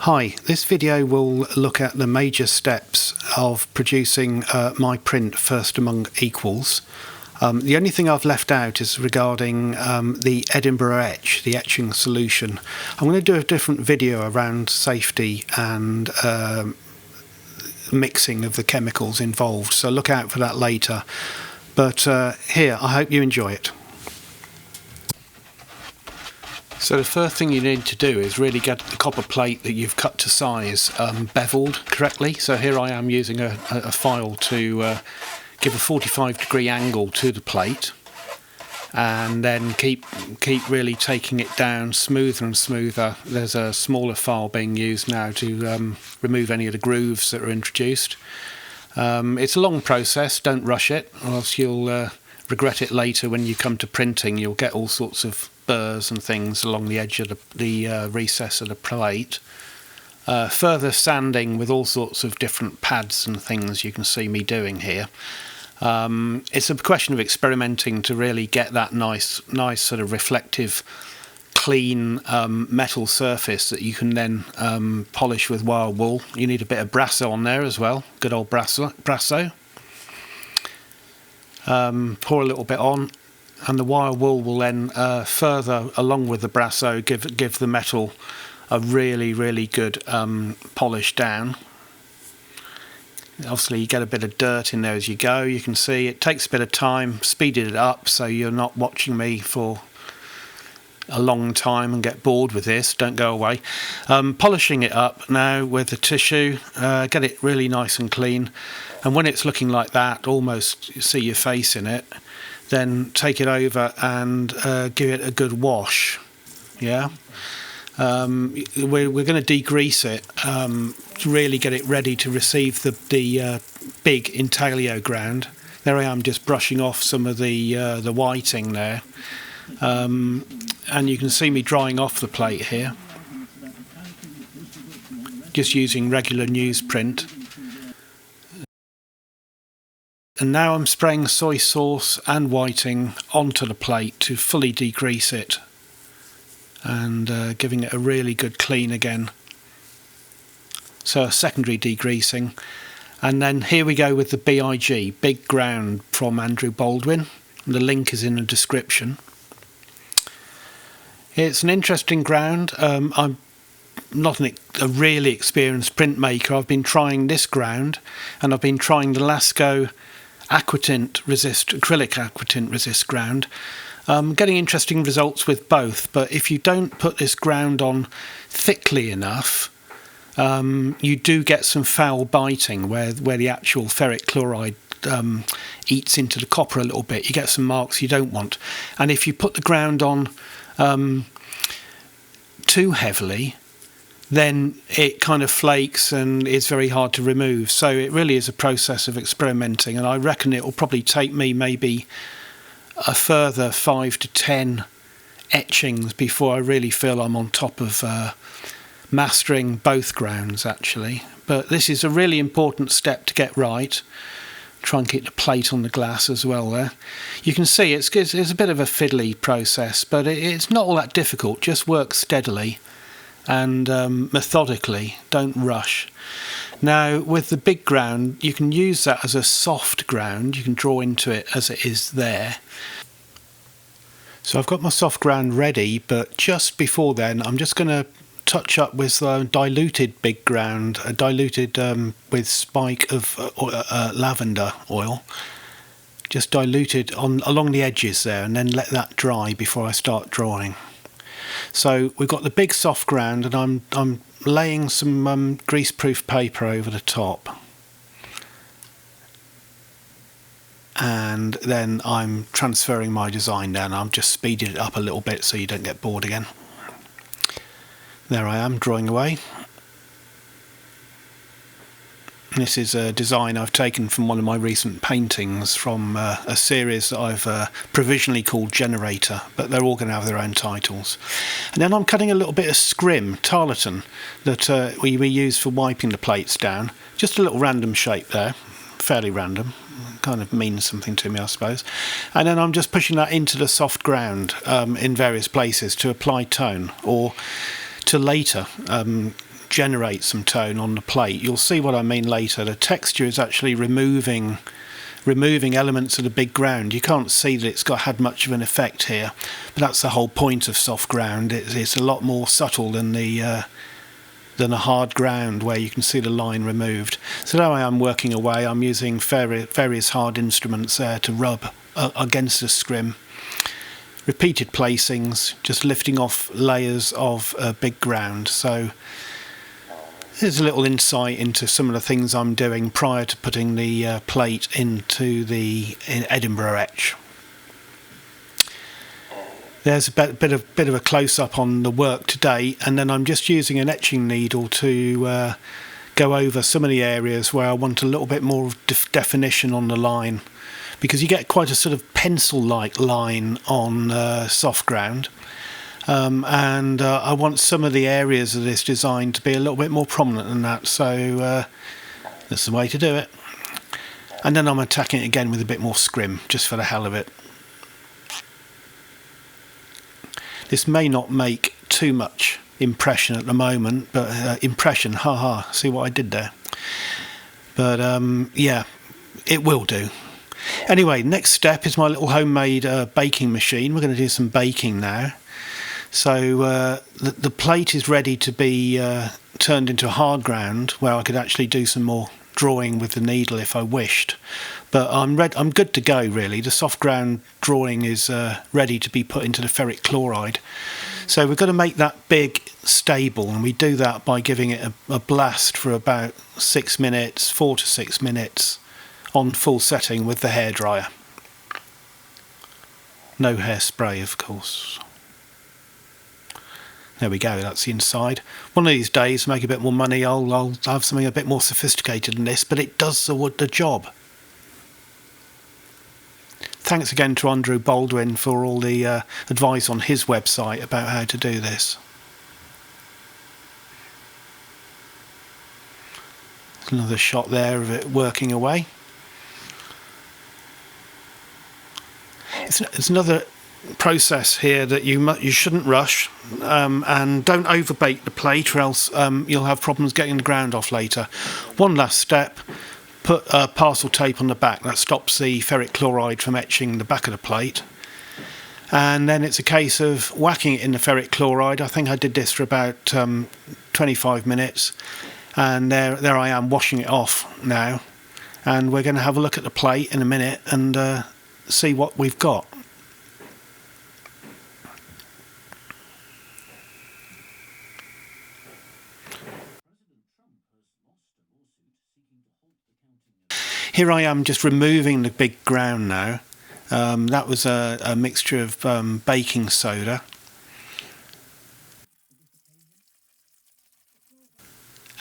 Hi, this video will look at the major steps of producing my print first among equals. The only thing I've left out is regarding the Edinburgh etch, the etching solution. I'm going to do a different video around safety and mixing of the chemicals involved, so look out for that later. But here, I hope you enjoy it. So the first thing you need to do is really get the copper plate that you've cut to size beveled correctly. So here I am using a file to give a 45-degree angle to the plate, and then keep really taking it down smoother and smoother. There's a smaller file being used now to remove any of the grooves that are introduced. It's a long process, don't rush it, or else you'll regret it later when you come to printing. You'll get all sorts of burrs and things along the edge of the recess of the plate. Further sanding with all sorts of different pads and things you can see me doing here. It's a question of experimenting to really get that nice sort of reflective, clean metal surface that you can then polish with wire wool. You need a bit of brasso on there as well, good old brasso. Pour a little bit on, and the wire wool will then further along with the brasso give the metal a really good polish down. Obviously you get a bit of dirt in there as you go. You can see it takes a bit of time, speeded it up so you're not watching me for a long time and get bored with this. Don't go away. Polishing it up now with the tissue, get it really nice and clean, and when it's looking like that, almost see your face in it, then take it over and give it a good wash. Yeah, we're going to degrease it to really get it ready to receive the B.I.G Intaglio Ground. There I am, just brushing off some of the whiting there, and you can see me drying off the plate here, just using regular newsprint. And now I'm spraying soy sauce and whiting onto the plate to fully degrease it and giving it a really good clean again. So a secondary degreasing. And then here we go with the B.I.G, Big Ground from Andrew Baldwin. The link is in the description. It's an interesting ground. I'm not a really experienced printmaker. I've been trying this ground, and I've been trying the Lasco Aquatint resist, acrylic Aquatint resist ground. Getting interesting results with both, but if you don't put this ground on thickly enough, you do get some foul biting where the actual ferric chloride eats into the copper a little bit. You get some marks you don't want. And if you put the ground on too heavily, then it kind of flakes and it's very hard to remove. So it really is a process of experimenting, and I reckon it will probably take me maybe a further 5 to 10 etchings before I really feel I'm on top of mastering both grounds, actually. But this is a really important step to get right. Try and keep the plate on the glass as well there. You can see it's a bit of a fiddly process, but it's not all that difficult. Just work steadily and methodically, don't rush. Now with the big ground, you can use that as a soft ground. You can draw into it as it is there. So I've got my soft ground ready, but just before then I'm just going to touch up with diluted big ground, diluted with spike of lavender oil, just diluted along the edges there, and then let that dry before I start drawing. So we've got the big soft ground, and I'm laying some greaseproof paper over the top, and then I'm transferring my design down. I'm just speeding it up a little bit so you don't get bored again. There I am, drawing away. This is a design I've taken from one of my recent paintings from a series that I've provisionally called Generator, but they're all going to have their own titles. And then I'm cutting a little bit of scrim, tarlatan, that we use for wiping the plates down. Just a little random shape there, fairly random. Kind of means something to me, I suppose. And then I'm just pushing that into the soft ground in various places to apply tone, or to later generate some tone on the plate. You'll see what I mean later. The texture is actually removing elements of the big ground. You can't see that it's had much of an effect here, but that's the whole point of soft ground. It's a lot more subtle than a hard ground where you can see the line removed. So now I am working away. I'm using various hard instruments there to rub against the scrim. Repeated placings, just lifting off layers of big ground. So here's a little insight into some of the things I'm doing prior to putting the plate into the Edinburgh etch. There's a bit of a close-up on the work today, and then I'm just using an etching needle to go over some of the areas where I want a little bit more definition on the line, because you get quite a sort of pencil-like line on soft ground, and I want some of the areas of this design to be a little bit more prominent than that, so that's the way to do it. And then I'm attacking it again with a bit more scrim, just for the hell of it. This may not make too much impression at the moment, but impression, haha, see what I did there? But yeah, it will do. Anyway, next step is my little homemade baking machine. We're going to do some baking now. So the plate is ready to be turned into hard ground, where I could actually do some more drawing with the needle if I wished. But I'm good to go, really. The soft ground drawing is ready to be put into the ferric chloride. So we're going to make that big stable, and we do that by giving it a blast for about 6 minutes, 4 to 6 minutes, on full setting with the hairdryer. No hairspray, of course. There we go, that's the inside. One of these days, to make a bit more money, I'll have something a bit more sophisticated than this, but it does the job. Thanks again to Andrew Baldwin for all the advice on his website about how to do this. Another shot there of it working away. It's another process here that you shouldn't rush, and don't overbake the plate, or else you'll have problems getting the ground off later. One last step: put parcel tape on the back. That stops the ferric chloride from etching the back of the plate. And then it's a case of whacking it in the ferric chloride. I think I did this for about 25 minutes, and there I am washing it off now. And we're going to have a look at the plate in a minute and see what we've got. Here I am just removing the big ground now. That was a mixture of baking soda.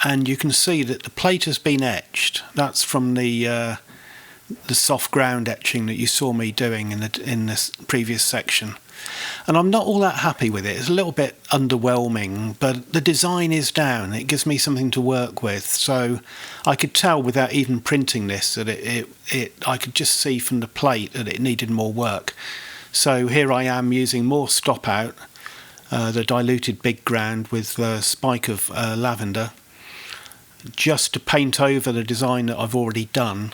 And you can see that the plate has been etched. That's from the soft ground etching that you saw me doing in this previous section. And I'm not all that happy with it. It's a little bit underwhelming, but the design is down. It gives me something to work with. So I could tell without even printing this that I could just see from the plate that it needed more work. So here I am using more stop out, the diluted big ground with a spike of lavender, just to paint over the design that I've already done.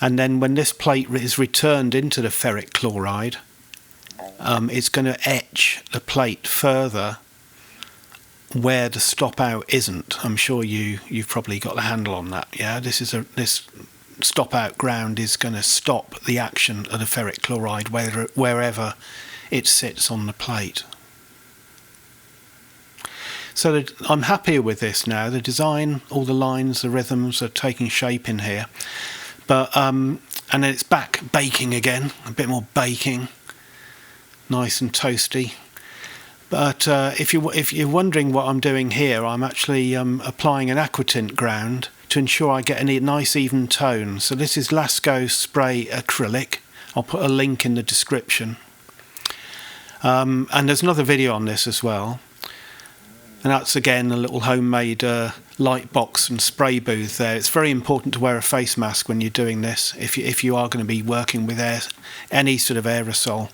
And then when this plate is returned into the ferric chloride, it's going to etch the plate further where the stop out isn't. I'm sure you've probably got the handle on that. Yeah, this stop out ground is going to stop the action of the ferric chloride wherever it sits on the plate. So I'm happier with this now. The design, all the lines, the rhythms are taking shape in here. But and then it's back baking again, a bit more baking. Nice and toasty. But if you're wondering what I'm doing here, I'm actually applying an Aquatint ground to ensure I get a nice even tone. So this is Lasco spray acrylic. I'll put a link in the description. And there's another video on this as well. And that's again a little homemade light box and spray booth there. It's very important to wear a face mask when you're doing this, if you are going to be working with any sort of aerosol.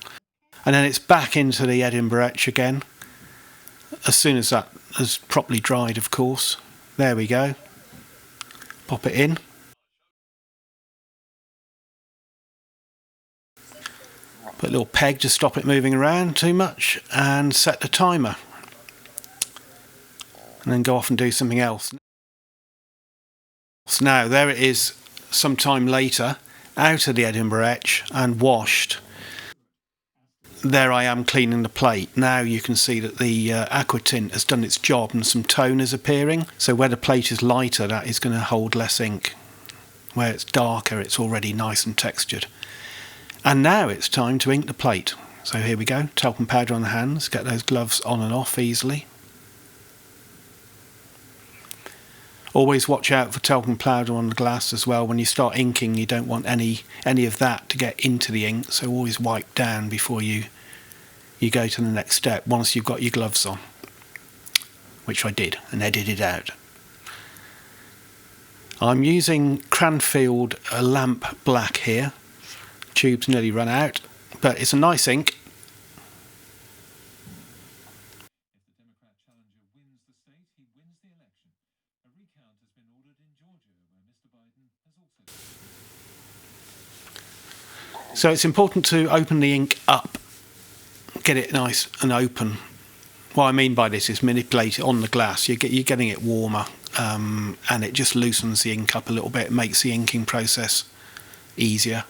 And then it's back into the Edinburgh etch again, as soon as that has properly dried, of course. There we go. Pop it in. Put a little peg to stop it moving around too much, and set the timer. And then go off and do something else. So now there it is some time later, out of the Edinburgh etch and washed. There I am cleaning the plate. Now you can see that the Aquatint has done its job and some tone is appearing. So where the plate is lighter, that is going to hold less ink. Where it's darker, it's already nice and textured. And now it's time to ink the plate. So here we go, talcum powder on the hands, get those gloves on and off easily. Always watch out for talcum powder on the glass as well. When you start inking, you don't want any of that to get into the ink, so always wipe down before you go to the next step once you've got your gloves on, which I did and edited out. I'm using Cranfield Lamp Black here. Tube's nearly run out, but it's a nice ink. If the Democrat challenger wins the state, he wins the election. A recount has been ordered in Georgia, where Mr. Biden has also... So it's important to open the ink up, get it nice and open. What I mean by this is manipulate it on the glass. You're getting it warmer, and it just loosens the ink up a little bit, makes the inking process easier.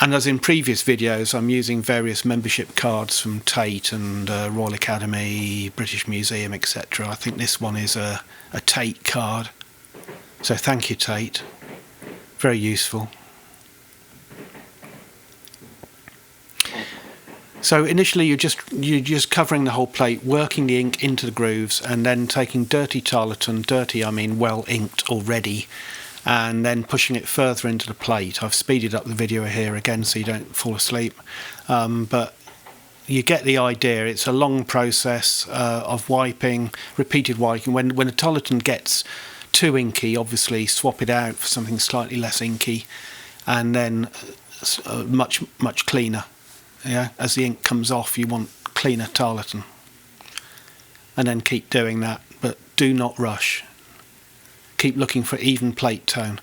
And as in previous videos, I'm using various membership cards from Tate and Royal Academy, British Museum, etc. I think this one is a Tate card. So thank you, Tate. Very useful. So initially you're just covering the whole plate, working the ink into the grooves, and then taking dirty tarlatan, dirty I mean well inked already, and then pushing it further into the plate. I've speeded up the video here again so you don't fall asleep, but you get the idea. It's a long process of wiping, repeated wiping. When the tarlatan gets too inky, obviously swap it out for something slightly less inky, and then much cleaner. Yeah, as the ink comes off, you want cleaner tarlatan, and then keep doing that, but do not rush. Keep looking for even plate tone,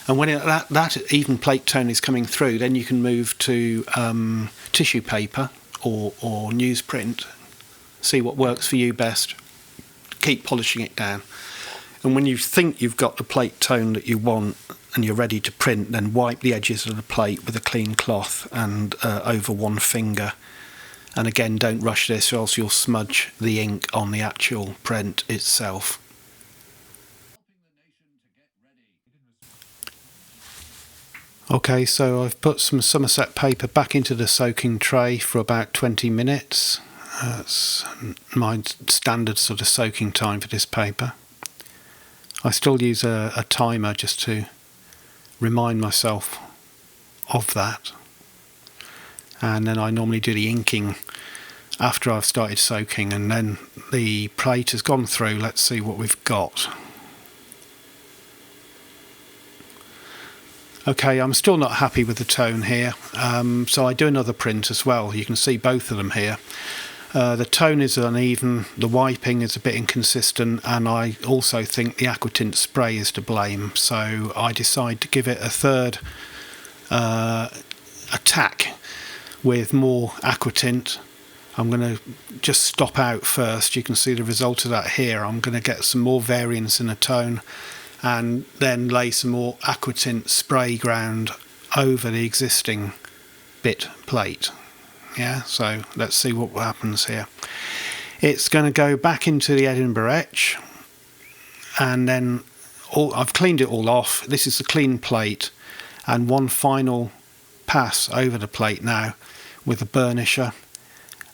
and when that even plate tone is coming through, then you can move to tissue paper or newsprint. See what works for you best. Keep polishing it down, and when you think you've got the plate tone that you want and you're ready to print, then wipe the edges of the plate with a clean cloth and over one finger. And again, don't rush this or else you'll smudge the ink on the actual print itself. Okay, so I've put some Somerset paper back into the soaking tray for about 20 minutes. That's my standard sort of soaking time for this paper. I still use a timer just to remind myself of that, and then I normally do the inking after I've started soaking, and then the plate has gone through. Let's see what we've got. Okay, I'm still not happy with the tone here, so I do another print as well. You can see both of them here. The tone is uneven, the wiping is a bit inconsistent, and I also think the Aquatint spray is to blame, so I decide to give it a third attack with more Aquatint. I'm going to just stop out first. You can see the result of that here. I'm going to get some more variance in the tone and then lay some more Aquatint spray ground over the existing bit plate. Yeah, so let's see what happens here. It's going to go back into the Edinburgh etch, and then I've cleaned it all off. This is the clean plate, and one final pass over the plate now with a burnisher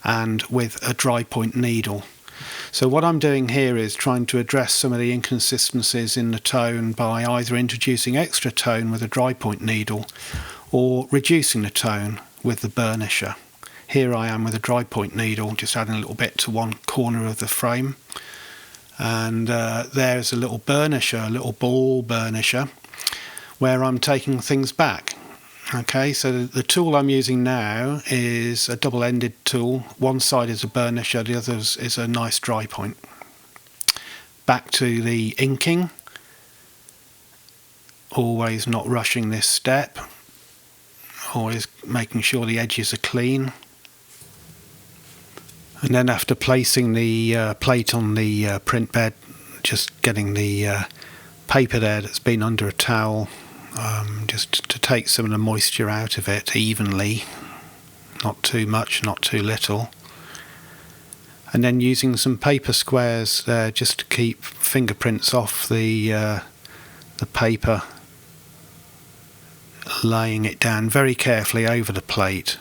and with a Drypoint needle. So what I'm doing here is trying to address some of the inconsistencies in the tone by either introducing extra tone with a Drypoint needle or reducing the tone with the burnisher. Here I am with a Drypoint needle, just adding a little bit to one corner of the frame. And there's a little burnisher, a little ball burnisher, where I'm taking things back. Okay, so the tool I'm using now is a double-ended tool. One side is a burnisher, the other is a nice dry point. Back to the inking. Always not rushing this step. Always making sure the edges are clean. And then after placing the plate on the print bed, just getting the paper there that's been under a towel, just to take some of the moisture out of it evenly, not too much, not too little. And then using some paper squares there just to keep fingerprints off the paper, laying it down very carefully over the plate,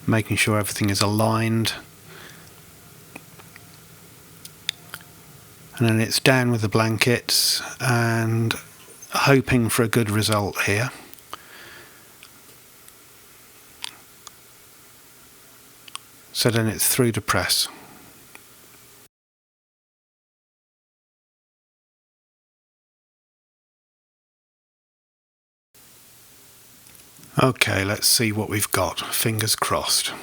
making sure everything is aligned. And then it's down with the blankets and hoping for a good result here. So then it's through the press. Okay, let's see what we've got. Fingers crossed.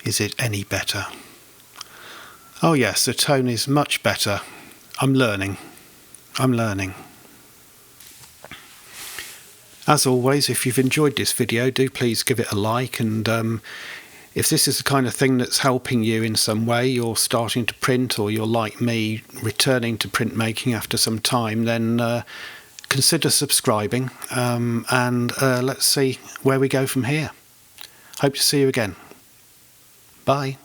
Is it any better? Oh yes, the tone is much better. I'm learning. As always, if you've enjoyed this video, do please give it a like, and if this is the kind of thing that's helping you in some way, you're starting to print, or you're like me, returning to printmaking after some time, then consider subscribing, and let's see where we go from here. Hope to see you again. Bye.